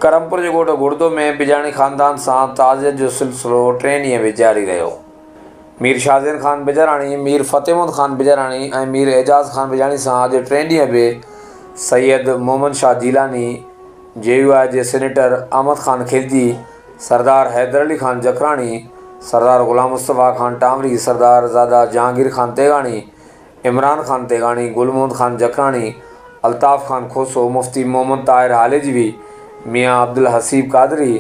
करमपुर जे ॻोठ गुड़दो में बिजाणी ख़ानदान सां ताज़ियत जो सिलसिलो 3 ॾींहं बि जारी रहियो। मीर शाज़िन ख़ान बिजराणी, मीर फ़तेहमद ख़ान बिजराणी ऐं मीर एजाज़ ख़ान बिजाणी सां अॼु 3 ॾींहं बि सैयद मोहम्मद शाह जीलानी, JUI जे सीनेटर अहमद ख़ान खिलजी, सरदार हैदर अली ख़ान जखराणी, सरदार ग़ुलाम मुस्तफ़ा ख़ान टामरी, सरदार ज़ादा जहांगीर ख़ान तेगाणी, इमरान ख़ान तेगाणी, गुल मोहम्मद ख़ान जखराणी, अल्ताफ़ ख़ान खोसो, मुफ्ती मोहम्मद ताहिर हालिजवी, मियाँ अब्दुल हसीब कादरी,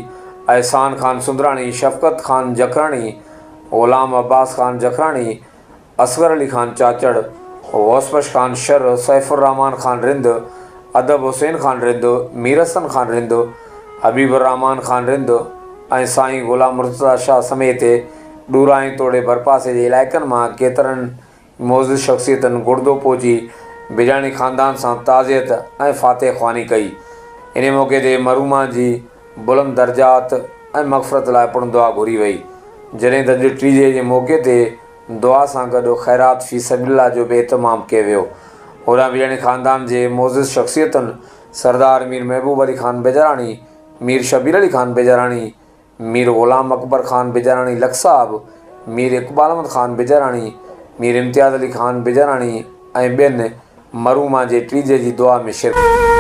एहसान ख़ान सुंदराणी, शफ़क़त ख़ान जखराणी, ग़ुलाम अब्बास ख़ान जखराणी, असगर अली ख़ान चाचड़, गौसबश ख़ान शर, सैफुर्रहमान ख़ान रिंद, अदब हुसैन ख़ान रिंद, मीर हसन ख़ान रिंद, हबीबुर्रहमान ख़ान रिंद ऐं साईं ग़ुलाम मुर्तज़ा शाह समेत ॾूरा ऐं तोड़े भरपासे जे इलाइक़नि मां केतिरनि मोज़िज़ शख़्सियतनि गुड़दो पहुची बिजाणी ख़ानदान सां ताज़ियत ऐं फ़ातिह ख़्वानी कई। इन मौक़े ते मरूमा जी बुलंद दर्जात ऐं मग़फ़िरत लाइ पिणु दुआ घुरी वई। जॾहिं त अॼु टीजे जे मौक़े ते दुआ सां गॾु ख़ैरात फ़ी सबीलिल्लाह जो बि इतमामु कयो वियो। होॾां बिजाणी ख़ानदान जे मोज़िज़ शख़्सियतुनि सरदार मीर महबूब अली ख़ान बिजराणी, मीर शबीर अली ख़ान बिजराणी, मीर ग़ुलाम अकबर ख़ान बिजराणी लखसाब, मीर इक़बाल अहमद ख़ान बिजराणी, मीर इम्तियाज़ अली ख़ान बिजराणी ऐं ॿियनि मरूमा जे टीजे जी दुआ में शिरकत।